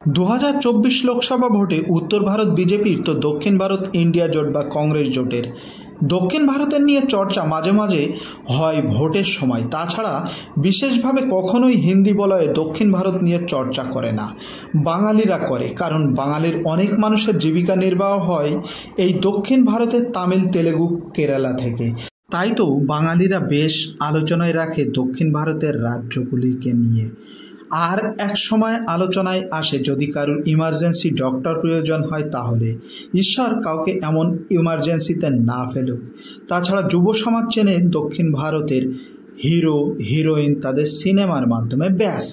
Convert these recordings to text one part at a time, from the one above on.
2024 লোকসভা ভোটে উত্তর ভারত বিজেপির তো দক্ষিণ ভারত ইন্ডিয়া জোট বা কংগ্রেস জোটের। দক্ষিণ ভারতের নিয়ে চর্চা মাঝে মাঝে হয় ভোটের সময়, তাছাড়া বিশেষভাবে কখনোই হিন্দি বলয়ে দক্ষিণ ভারত নিয়ে চর্চা করে না। বাঙালিরা করে, কারণ বাঙালির অনেক মানুষের জীবিকা নির্বাহ হয় এই দক্ষিণ ভারতের তামিল, তেলেগু, কেরালা থেকে। তাই তো বাঙালিরা বেশ আলোচনায় রাখে দক্ষিণ ভারতের রাজ্যগুলিকে নিয়ে। আর এক সময় আলোচনায় আসে যদি কারোর ইমার্জেন্সি ডক্টর প্রয়োজন হয়, তাহলে ঈশ্বর কাউকে এমন ইমার্জেন্সিতে না ফেলুক। তাছাড়া যুব সমাজ চেনে দক্ষিণ ভারতের হিরো হিরোইন তাদের সিনেমার মাধ্যমে, ব্যাস।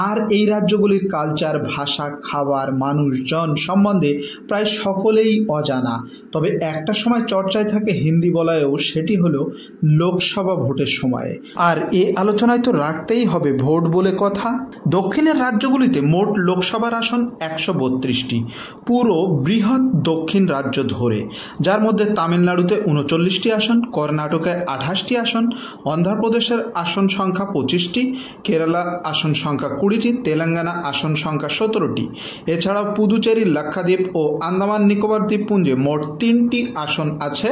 আর এই রাজ্যগুলির কালচার, ভাষা, খাবার, মানুষজন সম্বন্ধে প্রায় সকলেই অজানা। তবে একটা সময় চর্চায় থাকে হিন্দি বলয়েও, সেটি হলো লোকসভা ভোটের সময়ে। আর এ আলোচনায় তো রাখতেই হবে ভোট বলে কথা। দক্ষিণের রাজ্যগুলিতে মোট লোকসভার আসন 132টি, পুরো বৃহৎ দক্ষিণ রাজ্য ধরে, যার মধ্যে তামিলনাড়ুতে 39টি আসন, কর্ণাটকে 28টি আসন, অন্ধ্রপ্রদেশের আসন সংখ্যা 25টি, কেরালা আসন সংখ্যা 20টি, তেলেঙ্গানা আসন সংখ্যা 17টি। এছাড়াও পুদুচেরি, লাক্ষাদ্বীপ ও আন্দামান নিকোবর দ্বীপপুঞ্জে মোট 3টি আসন আছে,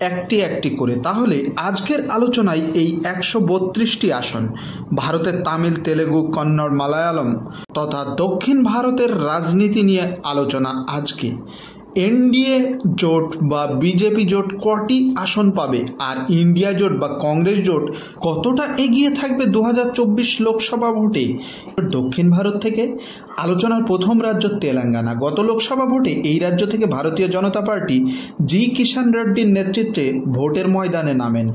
একটি একটি করে। তাহলে আজকের আলোচনায় এই 132টি আসন, ভারতের তামিল, তেলেগু, কন্নড়, মালায়ালম তথা দক্ষিণ ভারতের রাজনীতি নিয়ে আলোচনা আজকে। এনডিএ জোট বা বিজেপি জোট কটি আসন পাবে, আর ইন্ডিয়া জোট বা কংগ্রেস জোট কতটা এগিয়ে থাকবে 2024 লোকসভা ভোটে দক্ষিণ ভারত থেকে? আলোচনার প্রথম রাজ্য তেলেঙ্গানা। গত লোকসভা ভোটে এই রাজ্য থেকে ভারতীয় জনতা পার্টি জি কিষাণ রেড্ডির নেতৃত্বে ভোটের ময়দানে নামেন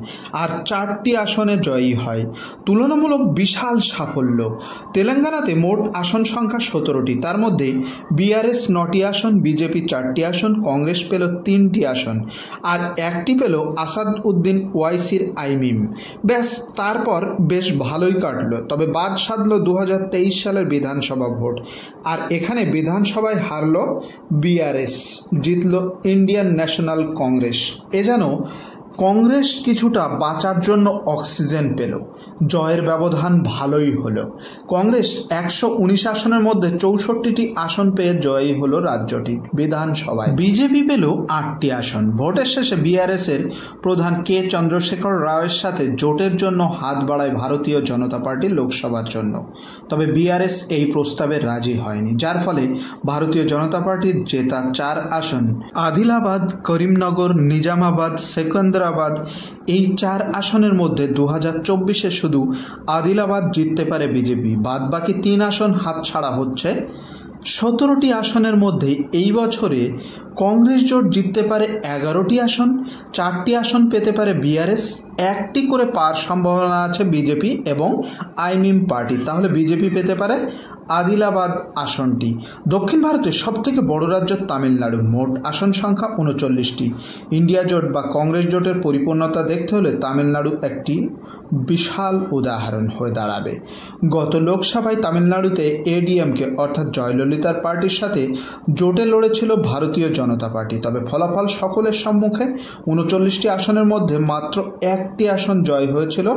আর 4টি আসনে জয়ী হয়, তুলনামূলক বিশাল সাফল্য। তেলেঙ্গানাতে মোট আসন সংখ্যা 17টি, তার মধ্যে বিআরএস 9টি আসন, বিজেপি 4টি আসন, কংগ্রেস পেল 3টি আসন, আর একটি পেল আসাদ উদ্দিন ওয়াইসির আইমিম। ব্যাস, তারপর বেশ ভালোই কাটলো। তবে বাদ সাধল 2023 সালের বিধানসভা ভোট, আর এখানে বিধানসভায় হারল বিআরএস, জিতল ইন্ডিয়ান ন্যাশনাল কংগ্রেস। এ যেন কংগ্রেস কিছুটা বাঁচার জন্য অক্সিজেন পেল। জয়ের ব্যবধান ভালোই হলো। কংগ্রেস 119 আসনের মধ্যে 64টি আসন পেয়ে জয়ী হলো রাজ্যটি বিধানসভায়। বিজেপি পেল 8টি আসন। ভোটের শেষে বিআরএসের প্রধান কে চন্দ্রশেখর রাওয়ের সাথে জোটের জন্য হাত বাড়ায় ভারতীয় জনতা পার্টি লোকসভার জন্য। তবে বিআরএস এই প্রস্তাবে রাজি হয়নি, যার ফলে ভারতীয় জনতা পার্টির জেতা 4 আসন, আদিলাবাদ, করিমনগর, নিজামাবাদ, সেকেন্দ্রাবাদ, এই 4 আসনের মধ্যে 2024-এ শুধু আদিলাবাদ জিততে পারে বিজেপি। বাদ বাকি 3 আসন হাতছাড়া হচ্ছে। 17টি আসনের মধ্যে এই বছরে কংগ্রেস জোট জিততে পারে 11টি আসন, 4টি আসন পেতে পারে বিআরএস, 1টি করে পাওয়ার সম্ভাবনা আছে বিজেপি এবং আইমিম পার্টি। তাহলে বিজেপি পেতে পারে আদিলাবাদ আসনটি। দক্ষিণ ভারতের সবথেকে বড় রাজ্য তামিলনাড়ু, মোট আসন সংখ্যা 39টি। ইন্ডিয়া জোট বা কংগ্রেস জোটের পরিপূর্ণতা দেখতে হলে তামিলনাড়ু একটি বিশাল উদাহরণ হয়ে দাঁড়াবে। গত লোকসভায় তামিলনাড়ুতে এডিএমকে অর্থাৎ জয়ললিতার পার্টির সাথে জোটে লড়েছিল ভারতীয় জনতা পার্টি। তবে ফলাফল সকলের সম্মুখে 39টি আসনের মধ্যে মাত্র 1টি আসন জয় হয়েছিল,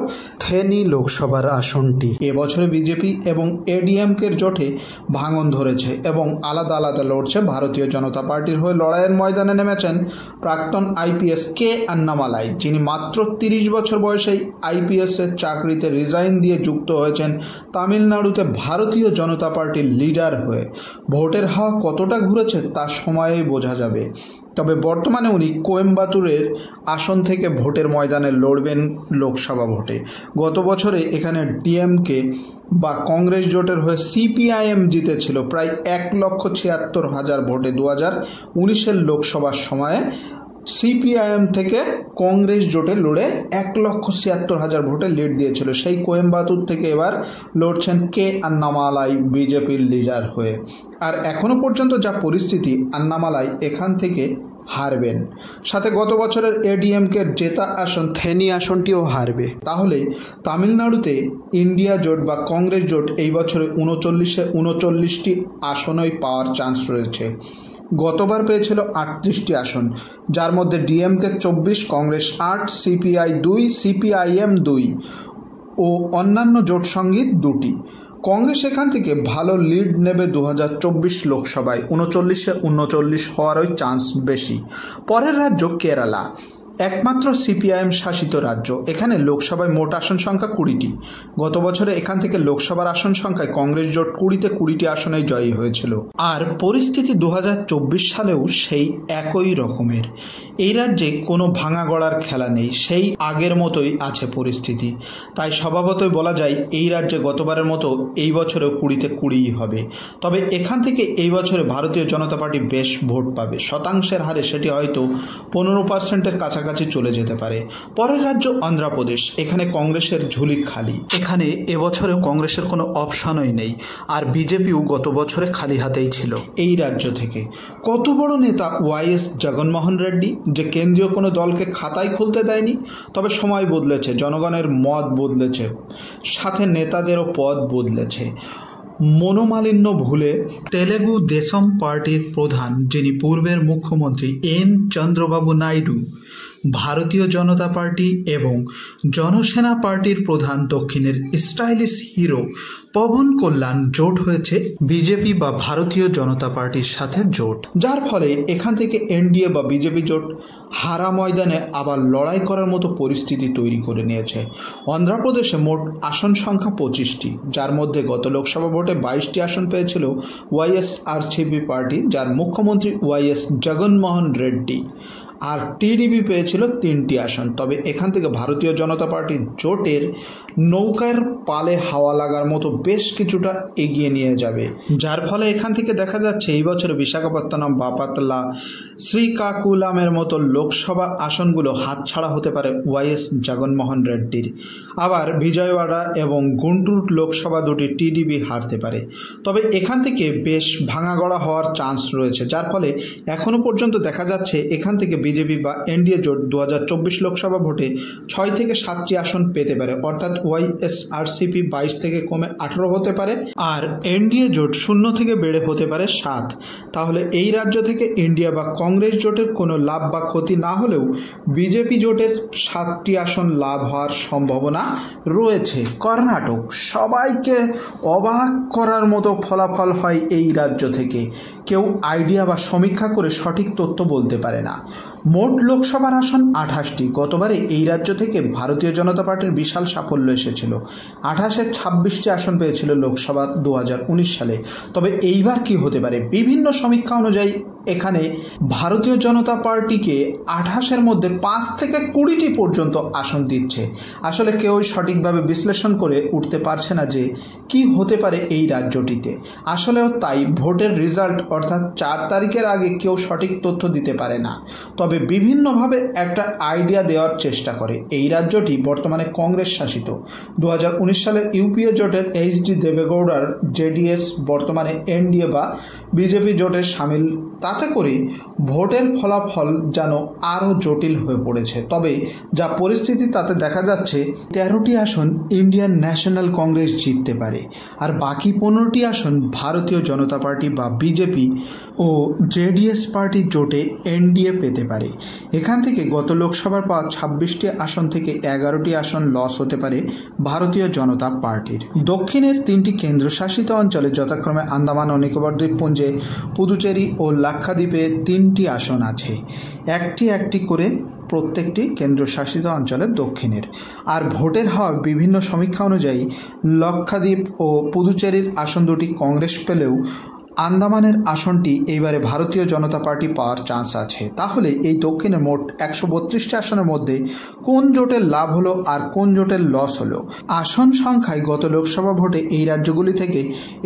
থেনি লোকসভার আসনটি। এবছরে বিজেপি এবং এডিএমকের জোটে ভাঙন ধরেছে এবং আলাদা আলাদা লড়ছে। ভারতীয় জনতা পার্টির হয়ে লড়াইয়ের ময়দানে নেমেছেন প্রাক্তন আইপিএস কে আন্নামালাই, যিনি মাত্র 30 বছর বয়সেই আইপিএসের চাকরিতে রিজাইন দিয়ে যুক্ত হয়েছেন তামিলনাড়ুতে ভারতীয় জনতা পার্টির লিডার হয়ে। ভোটের হাওয়া কতটা ঘুরেছে তা সময়েই বোঝা যাবে। তবে বর্তমানে উনি কোয়েম্বাটুরের আসন থেকে ভোটের ময়দানে লড়বেন লোকসভা ভোটে। গত বছরে এখানে ডিএমকে বা কংগ্রেস জোটের হয়ে সিপিআইএম জিতেছিল প্রায় 1,76,000 ভোটে। 2019-এর লোকসভার সময়ে সিপিআইএম থেকে কংগ্রেস জোটে লড়ে 1,76,000 ভোটে লিড দিয়েছিল। সেই কোয়েম্বাটুর থেকে এবার লড়ছেন কে আন্নামালাই বিজেপির লিডার হয়ে। আর এখনো পর্যন্ত যা পরিস্থিতি, আন্নামালাই এখান থেকে হারবেন। সাথে গত বছরের এডিএমকের জেতা আসন থেনি আসনটিও হারবে। তাহলে তামিলনাড়ুতে ইন্ডিয়া জোট বা কংগ্রেস জোট এই বছরে 39টি আসনই পাওয়ার চান্স রয়েছে। গতবার পেয়েছিল 38টি আসন, যার মধ্যে ডিএমকে 24, কংগ্রেস 8, সিপিআই 2, সিপিআইএম 2 ও অন্যান্য জোট সঙ্গী 2টি। কংগ্রেস এখান থেকে ভালো লিড নেবে 2024 লোকসভায়, 39-39 হওয়ারই চান্স বেশি। পরের রাজ্য কেরালা, একমাত্র সিপিআইএম শাসিত রাজ্য। এখানে লোকসভায় মোট আসন সংখ্যা 20টি। গত বছরে এখান থেকে লোকসভার আসন সংখ্যায় কংগ্রেস জোট 20টি আসনেই জয়ী হয়েছিল। আর পরিস্থিতি 2024 সালেও সেই একই রকমের। এই রাজ্যে কোনো ভাঙা গড়ার খেলা নেই, সেই আগের মতোই আছে পরিস্থিতি। তাই স্বভাবতই বলা যায় এই রাজ্যে গতবারের মতো এই বছরেও 20-20 হবে। তবে এখান থেকে এই বছরে ভারতীয় জনতা পার্টি বেশ ভোট পাবে। শতাংশের হারে সেটি হয়তো 15%-এর কাছাকাছি চলে যেতে পারে। পরের রাজ্য অন্ধ্রপ্রদেশ, এখানে কংগ্রেসের ঝুলি খালি। এখানে এবছরেও কংগ্রেসের কোনো অপশনই নেই, আর বিজেপিও গত বছরে খালি হাতেই ছিল। এই রাজ্য থেকে কত বড় নেতা ওয়াইএস জগনমোহন রেড্ডি, যে কেন্দ্রীয় কোনো দলকে খাতায় খুলতে দেয়নি। তবে সময় বদলেছে, জনগণের মত বদলেছে, সাথে নেতাদেরও পদ বদলেছে। মনোমালিন্য ভুলে তেলেগু দেশম পার্টির প্রধান, যিনি পূর্বের মুখ্যমন্ত্রী এন চন্দ্রবাবু নাইডু, ভারতীয় জনতা পার্টি এবং জনসেনা পার্টির প্রধান দক্ষিণের স্টাইলিশ হিরো পবন কল্যাণ জোট হয়েছে বিজেপি বা ভারতীয় জনতা পার্টির সাথে জোট, যার ফলে এখান থেকে এনডিএ বা বিজেপি জোট হারা ময়দানে আবার লড়াই করার মতো পরিস্থিতি তৈরি করে নিয়েছে। অন্ধ্রপ্রদেশে মোট আসন সংখ্যা 25টি, যার মধ্যে গত লোকসভা ভোটে 22টি আসন পেয়েছিল ওয়াইএসআরসিপি পার্টি, যার মুখ্যমন্ত্রী ওয়াইএস জগনমোহন রেড্ডি, আর টিডিপি পেয়েছিল 3টি আসন। তবে এখান থেকে ভারতীয় জনতা পার্টি জোটের নৌকার পালে হাওয়া লাগার মতো বেশ কিছুটা এগিয়ে নিয়ে যাবে, যার ফলে এখান থেকে দেখা যাচ্ছে এই বছর বিশাখাপত্তনম, বাপাতলা, শ্রীকাকুলামের মতো লোকসভা আসনগুলো হাতছাড়া হতে পারে ওয়াইএস জগনমোহন রেড্ডির। আবার বিজয়ওয়াড়া এবং গুন্টুর লোকসভা দুটি টিডিপি হারতে পারে। তবে এখান থেকে বেশ ভাঙাগড়া হওয়ার চান্স রয়েছে, যার ফলে এখনও পর্যন্ত দেখা যাচ্ছে এখান থেকে বিজেপি বা এনডিএ জোট 2024 লোকসভা ভোটে 6 থেকে 7টি আসন পেতে পারে, অর্থাৎ ওয়াইএসআরসিপি 22 থেকে কমে 18 হতে পারে, আর এনডিএ জোট 0 থেকে বেড়ে হতে পারে 7। তাহলে এই রাজ্য থেকে ইন্ডিয়া বা কংগ্রেস জোটের কোনো লাভ বা ক্ষতি না হলেও বিজেপি জোটের 7টি আসন লাভ হওয়ার সম্ভাবনা রয়েছে। কর্ণাটক, সবাইকে অবাক করার মতো ফলাফল হয় এই রাজ্য থেকে। কেউ আইডিয়া বা সমীক্ষা করে সঠিক তথ্য বলতে পারে না। মোট লোকসভার আসন 28টি। গতবারে এই রাজ্য থেকে ভারতীয় জনতা পার্টির বিশাল সাফল্য এসেছিল, 28-এ 26টি আসন পেয়েছিল লোকসভা 2019 সালে। তবে এইবার কি হতে পারে? বিভিন্ন সমীক্ষা অনুযায়ী এখানে ভারতীয় জনতা পার্টিকে 28-এর মধ্যে 5 থেকে 20টি পর্যন্ত আসন দিচ্ছে। আসলে কেউ সঠিকভাবে বিশ্লেষণ করে উঠতে পারছে না যে কি হতে পারে এই রাজ্যটিতে। আসলেও তাই, ভোটের রেজাল্ট অর্থাৎ 4 তারিখের আগে কেউ সঠিক তথ্য দিতে পারে না, তবে বিভিন্নভাবে একটা আইডিয়া দেওয়ার চেষ্টা করে। এই রাজ্যটি বর্তমানে কংগ্রেস শাসিত। 2019 সালের ইউপিএ জোটের এইচডি দেবেগৌড়ার জেডিএস বর্তমানে এনডিএ বা বিজেপি জোটের সামিল। তাতে করে ভোটের ফলাফল যেন আরও জটিল হয়ে পড়েছে। তবে যা পরিস্থিতি তাতে দেখা যাচ্ছে 13টি আসন ইন্ডিয়ান ন্যাশনাল কংগ্রেস জিততে পারে, আর বাকি 15টি আসন ভারতীয় জনতা পার্টি বা বিজেপি ও জেডিএস পার্টি জোটে এনডিএ পেতে পারে। এখান থেকে গত লোকসভার পাওয়া 26টি আসন থেকে 11টি আসন লস হতে পারে ভারতীয় জনতা পার্টির। দক্ষিণের 3টি কেন্দ্রশাসিত অঞ্চলে যথাক্রমে আন্দামান ও নিকোবর দ্বীপপুঞ্জে, পুদুচেরি ও লাক্ষাদ্বীপে 3টি আসন আছে, একটি করে প্রত্যেকটি কেন্দ্রশাসিত অঞ্চলের দক্ষিণের। আর ভোটের হার বিভিন্ন সমীক্ষা অনুযায়ী লাক্ষাদ্বীপ ও পুদুচেরির আসন দুটি কংগ্রেস পেলেও আন্দামানের আসনটি এইবারে ভারতীয় জনতা পার্টি পাওয়ার চান্স আছে। তাহলে এই দক্ষিণের মোট 132টি আসনের মধ্যে কোন জোটের লাভ হলো আর কোন জোটের লস হলো? আসন সংখ্যায় গত লোকসভা ভোটে এই রাজ্যগুলি থেকে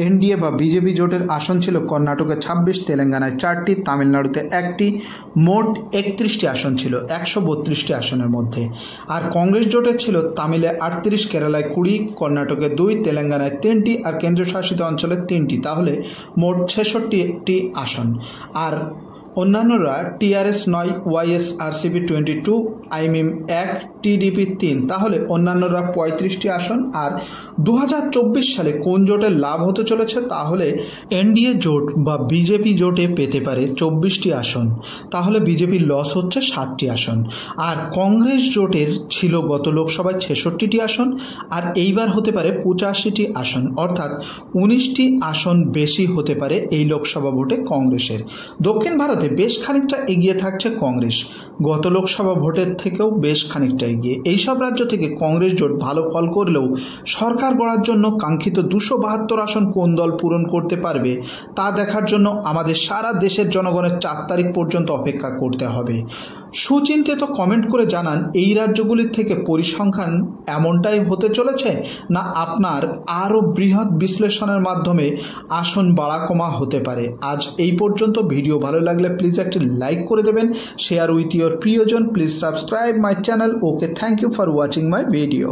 এনডিএ বা বিজেপি জোটের আসন ছিল কর্ণাটকে 26, তেলেঙ্গানায় 4টি, তামিলনাড়ুতে 1টি, মোট 31টি আসন ছিল 132টি আসনের মধ্যে। আর কংগ্রেস জোটের ছিল তামিলে 38, কেরালায় 20, কর্ণাটকে 2, তেলেঙ্গানায় 3টি আর কেন্দ্রশাসিত অঞ্চলে 3টি। তাহলে মোট 66টি আসন। আর অন্যান্যরা টিআরএস 9, ওয়াইএস আরসিপি 22, আইএমএম 1, টিডিপি 3, তাহলে অন্যান্যরা 35টি আসন। আর 2024 সালে কোন জোটের লাভ হতে চলেছে, তাহলে এনডিএ জোট বা বিজেপি জোটে পেতে পারে 24টি আসন, তাহলে বিজেপির লস হচ্ছে 7টি আসন। আর কংগ্রেস জোটের ছিল গত লোকসভায় 66টি আসন, আর এইবার হতে পারে 85টি আসন, অর্থাৎ 19টি আসন বেশি হতে পারে এই লোকসভা ভোটে কংগ্রেসের। দক্ষিণ ভারতে বেশ খানিকটা এগিয়ে থাকছে কংগ্রেস, গত লোকসভা ভোটের থেকেও বেশ খানিকটা এগিয়ে। এইসব রাজ্য থেকে কংগ্রেস জোট ভালো ফল করলেও সরকার গড়ার জন্য কাঙ্ক্ষিত 272 আসন কোন দল পূরণ করতে পারবে তা দেখার জন্য আমাদের সারা দেশের জনগণের 4 তারিখ পর্যন্ত অপেক্ষা করতে হবে। সুচিন্তিত কমেন্ট করে জানান, এই রাজ্যগুলির থেকে পরিসংখ্যান এমনটাই হতে চলেছে, না আপনার আরও বৃহৎ বিশ্লেষণের মাধ্যমে আসন বাড়া কমা হতে পারে। আজ এই পর্যন্ত। ভিডিও ভালো লাগলে প্লিজ একটি লাইক করে দেবেন, শেয়ার উইথ ইয়োর প্রিয়জন, please subscribe my channel. Okay, thank you for watching my video.